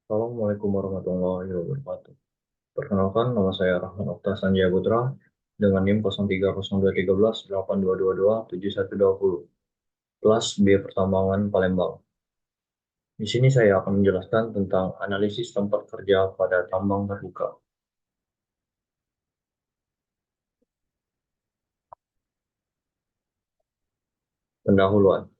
Assalamualaikum warahmatullahi wabarakatuh. Perkenalkan, nama saya Rahman Okta Sanjaya Putra dengan NIM 030213 8222 7120, kelas B Pertambangan Palembang. Di sini saya akan menjelaskan tentang analisis tempat kerja pada tambang terbuka. Pendahuluan.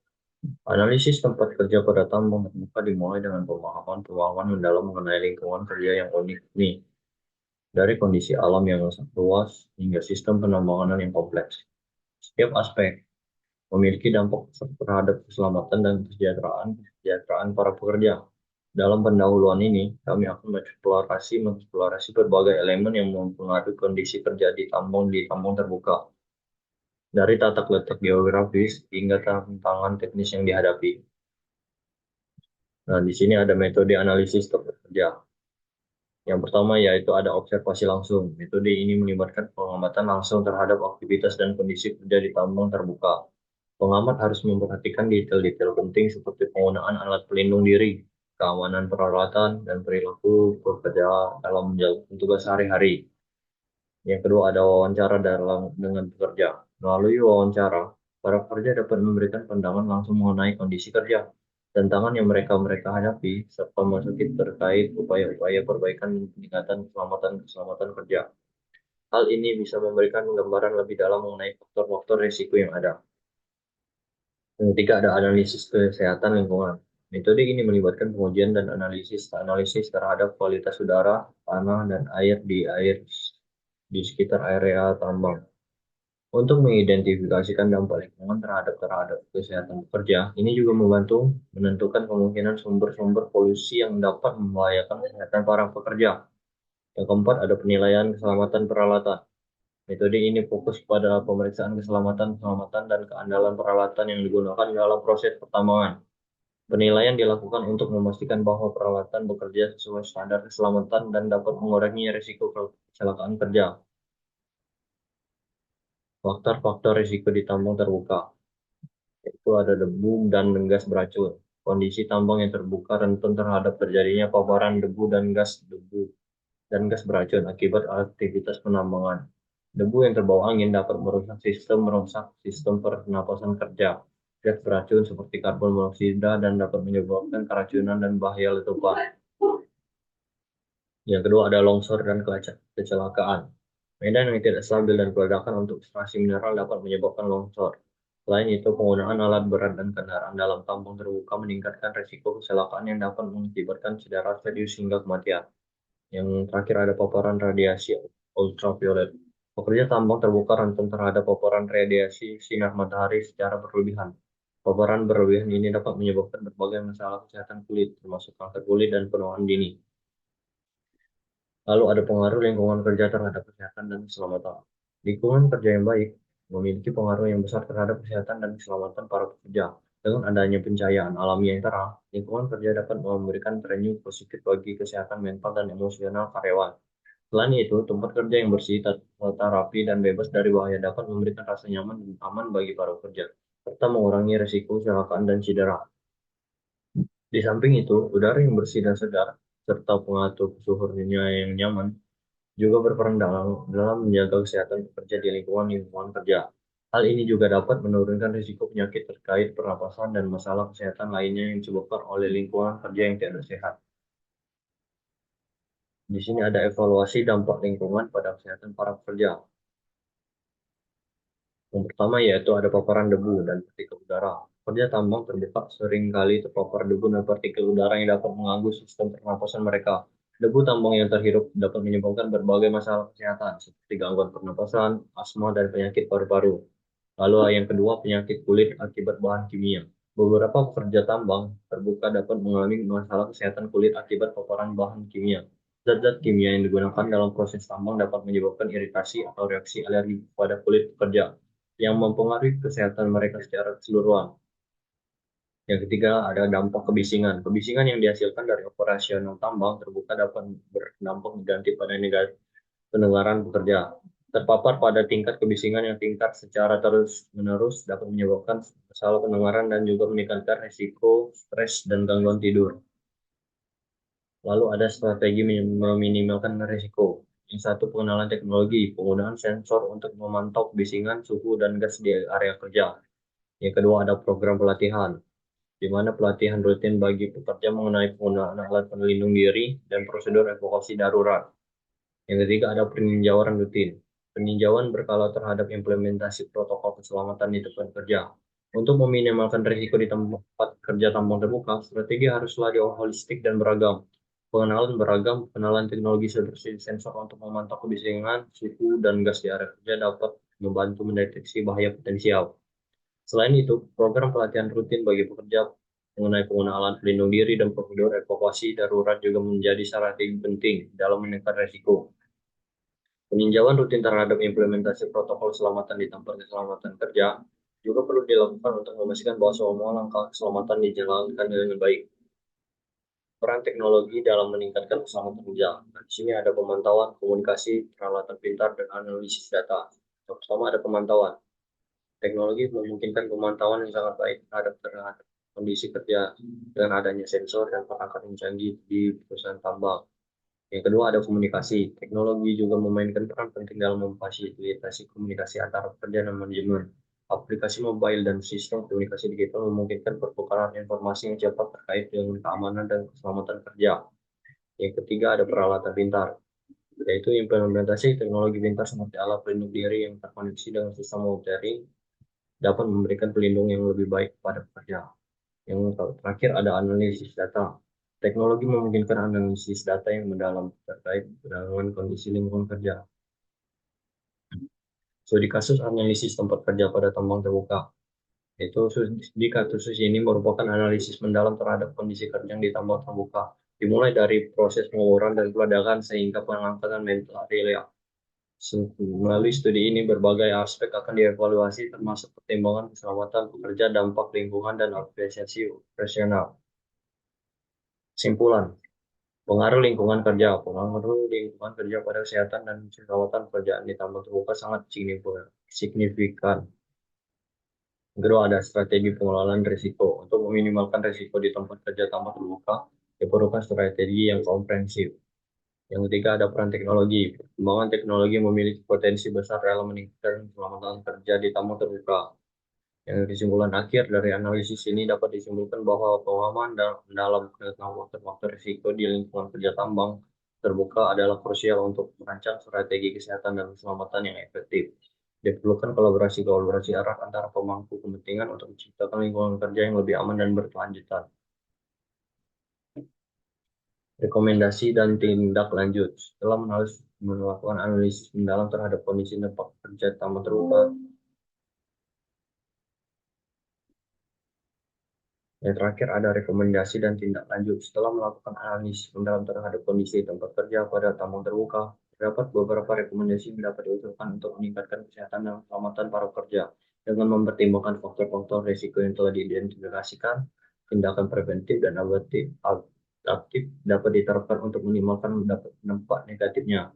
Analisis tempat kerja pada tambang terbuka dimulai dengan pemahaman mendalam mengenai lingkungan kerja yang unik ini, dari kondisi alam yang sangat luas hingga sistem penambangan yang kompleks. Setiap aspek memiliki dampak terhadap keselamatan dan kesejahteraan para pekerja. Dalam pendahuluan ini, kami akan mengeksplorasi berbagai elemen yang mempengaruhi kondisi kerja di tambang terbuka, dari tata letak geografis hingga tantangan teknis yang dihadapi. Nah, di sini ada metode analisis tempat kerja. Yang pertama yaitu ada observasi langsung. Metode ini melibatkan pengamatan langsung terhadap aktivitas dan kondisi kerja di tambang terbuka. Pengamat harus memperhatikan detail-detail penting seperti penggunaan alat pelindung diri, keamanan peralatan, dan perilaku pekerja dalam menjalankan tugas sehari-hari. Yang kedua ada wawancara dengan pekerja. Melalui wawancara, para pekerja dapat memberikan pandangan langsung mengenai kondisi kerja, tantangan yang mereka hadapi, serta masukan terkait upaya-upaya perbaikan dan peningkatan keselamatan kerja. Hal ini bisa memberikan gambaran lebih dalam mengenai faktor-faktor risiko yang ada. Yang ketiga ada analisis kesehatan lingkungan. Metode ini melibatkan pengujian dan analisis terhadap kualitas udara, tanah, dan air di sekitar area tambang. Untuk mengidentifikasikan dampak lingkungan terhadap kesehatan pekerja, ini juga membantu menentukan kemungkinan sumber-sumber polusi yang dapat membahayakan kesehatan para pekerja. Yang keempat ada penilaian keselamatan peralatan. Metode ini fokus pada pemeriksaan keselamatan dan keandalan peralatan yang digunakan dalam proses pertambangan. Penilaian dilakukan untuk memastikan bahwa peralatan bekerja sesuai standar keselamatan dan dapat mengurangi risiko kecelakaan kerja. Faktor-faktor risiko di tambang terbuka, yaitu ada debu dan gas beracun. Kondisi tambang yang terbuka rentan terhadap terjadinya paparan debu dan gas beracun akibat aktivitas penambangan. Debu yang terbawa angin dapat merusak sistem pernapasan kerja. Gas beracun seperti karbon monoksida dan dapat menyebabkan keracunan dan bahaya letupan. Yang kedua ada longsor dan kecelakaan. Medan yang tidak stabil dan peledakan untuk ekstraksi mineral dapat menyebabkan longsor. Selain itu, penggunaan alat berat dan kendaraan dalam tambang terbuka meningkatkan risiko kecelakaan yang dapat mengakibatkan cedera serius hingga kematian. Yang terakhir ada paparan radiasi ultraviolet. Pekerja tambang terbuka rentan terhadap paparan radiasi sinar matahari secara berlebihan. Paparan berlebihan ini dapat menyebabkan berbagai masalah kesehatan kulit, termasuk kanker kulit dan penuaan dini. Lalu ada pengaruh lingkungan kerja terhadap kesehatan dan keselamatan. Lingkungan kerja yang baik memiliki pengaruh yang besar terhadap kesehatan dan keselamatan para pekerja. Dengan adanya pencahayaan alami yang terang, lingkungan kerja dapat memberikan premium positif bagi kesehatan mental dan emosional karyawan. Selain itu, tempat kerja yang bersih, tata rapi, dan bebas dari bahaya dapat memberikan rasa nyaman dan aman bagi para pekerja, serta mengurangi risiko kecelakaan dan cedera. Di samping itu, udara yang bersih dan segar, serta pengatur suhu yang nyaman, juga berperan dalam menjaga kesehatan pekerja di lingkungan kerja. Hal ini juga dapat menurunkan risiko penyakit terkait pernapasan dan masalah kesehatan lainnya yang disebabkan oleh lingkungan kerja yang tidak sehat. Di sini ada evaluasi dampak lingkungan pada kesehatan para pekerja. Yang pertama yaitu ada paparan debu dan partikel udara. Pekerja tambang terbuka sering kali terpapar debu dan partikel udara yang dapat mengganggu sistem pernapasan mereka. Debu tambang yang terhirup dapat menyebabkan berbagai masalah kesehatan seperti gangguan pernapasan, asma, dan penyakit paru-paru. Lalu yang kedua, penyakit kulit akibat bahan kimia. Beberapa pekerja tambang terbuka dapat mengalami masalah kesehatan kulit akibat paparan bahan kimia. Zat-zat kimia yang digunakan dalam proses tambang dapat menyebabkan iritasi atau reaksi alergi pada kulit pekerja yang mempengaruhi kesehatan mereka secara keseluruhan. Yang ketiga, ada dampak kebisingan. Kebisingan yang dihasilkan dari operasional tambang terbuka dapat berdampak negatif pada pendengaran pekerja. Terpapar pada tingkat kebisingan yang tingkat secara terus-menerus dapat menyebabkan masalah pendengaran dan juga meningkatkan risiko stres dan gangguan tidur. Lalu ada strategi meminimalkan risiko. Yang satu, pengenalan teknologi, penggunaan sensor untuk memantau kebisingan, suhu, dan gas di area kerja. Yang kedua, ada program pelatihan, di mana pelatihan rutin bagi pekerja mengenai penggunaan alat pelindung diri dan prosedur evakuasi darurat. Yang ketiga, ada peninjauan rutin. Peninjauan berkala terhadap implementasi protokol keselamatan di tempat kerja. Untuk meminimalkan risiko di tempat kerja tambang terbuka, strategi haruslah holistik dan beragam. Pengenalan beragam, pengenalan teknologi seperti sensor untuk memantau kebisingan, suhu, dan gas di area kerja dapat membantu mendeteksi bahaya potensial. Selain itu, program pelatihan rutin bagi pekerja mengenai penggunaan alat pelindung diri dan prosedur evakuasi darurat juga menjadi strategi penting dalam menekan risiko. Peninjauan rutin terhadap implementasi protokol keselamatan di tempat keselamatan kerja juga perlu dilakukan untuk memastikan bahwa semua langkah keselamatan dijalankan dengan baik. Peran teknologi dalam meningkatkan keselamatan kerja. Nah, di sini ada pemantauan, komunikasi, peralatan pintar, dan analisis data. Yang pertama ada pemantauan. Teknologi memungkinkan pemantauan yang sangat baik terhadap kondisi kerja dengan adanya sensor dan perangkat yang canggih di perusahaan tambang. Yang kedua ada komunikasi. Teknologi juga memainkan peran penting dalam memfasilitasi komunikasi antara pekerja dan manajemen. Aplikasi mobile dan sistem komunikasi digital memungkinkan pertukaran informasi yang cepat terkait dengan keamanan dan keselamatan kerja. Yang ketiga ada peralatan pintar, yaitu implementasi teknologi pintar seperti alat pelindung diri yang terkoneksi dengan sistem monitoring dapat memberikan pelindung yang lebih baik kepada pekerja. Yang terakhir ada analisis data. Teknologi memungkinkan analisis data yang mendalam terkait dengan kondisi lingkungan kerja. So, di kasus analisis tempat kerja pada tambang terbuka, itu di kasus ini merupakan analisis mendalam terhadap kondisi kerja yang di tambang terbuka, dimulai dari proses pengukuran dan peledakan sehingga pengangkatan mental area. Melalui studi ini, berbagai aspek akan dievaluasi termasuk pertimbangan keselamatan pekerja, dampak lingkungan, dan apresiasi operasional. Kesimpulan, pengaruh lingkungan kerja. Pengaruh lingkungan kerja pada kesehatan dan keselamatan pekerjaan di tambang terbuka sangat signifikan. Kedua, ada strategi pengelolaan risiko. Untuk meminimalkan risiko di tempat kerja tambang terbuka, diperlukan strategi yang komprehensif. Yang ketiga, ada peran teknologi. Perkembangan teknologi memiliki potensi besar dalam meningkatkan keselamatan kerja di tambang terbuka. Yang kesimpulan akhir dari analisis ini dapat disimpulkan bahwa pemahaman dalam faktor-faktor risiko di lingkungan kerja tambang terbuka adalah krusial untuk merancang strategi kesehatan dan keselamatan yang efektif. Diperlukan kolaborasi erat antara pemangku kepentingan untuk menciptakan lingkungan kerja yang lebih aman dan berkelanjutan. Rekomendasi dan tindak lanjut. Setelah melakukan analisis mendalam terhadap kondisi tempat kerja tambang terbuka, yang terakhir ada rekomendasi dan tindak lanjut. Setelah melakukan analisis mendalam terhadap kondisi tempat kerja pada tambang terbuka, terdapat beberapa rekomendasi yang dapat diusulkan untuk meningkatkan kesehatan dan keselamatan para pekerja. Dengan mempertimbangkan faktor-faktor risiko yang telah diidentifikasikan, tindakan preventif dan adaptif dapat diterapkan untuk minimalkan dampak negatifnya.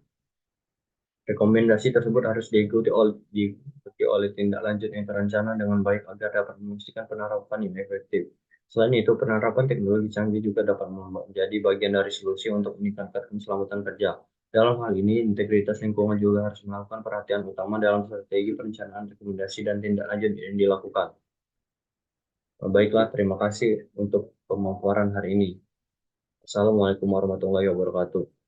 Rekomendasi tersebut harus diikuti oleh tindak lanjut yang terencana dengan baik agar dapat memastikan penerapan yang efektif. Selain itu, penerapan teknologi canggih juga dapat menjadi bagian dari solusi untuk meningkatkan keselamatan kerja. Dalam hal ini, integritas lingkungan juga harus melakukan perhatian utama dalam strategi perencanaan, rekomendasi, dan tindak lanjut yang dilakukan. Baiklah, terima kasih untuk pemaparan hari ini. Assalamualaikum warahmatullahi wabarakatuh.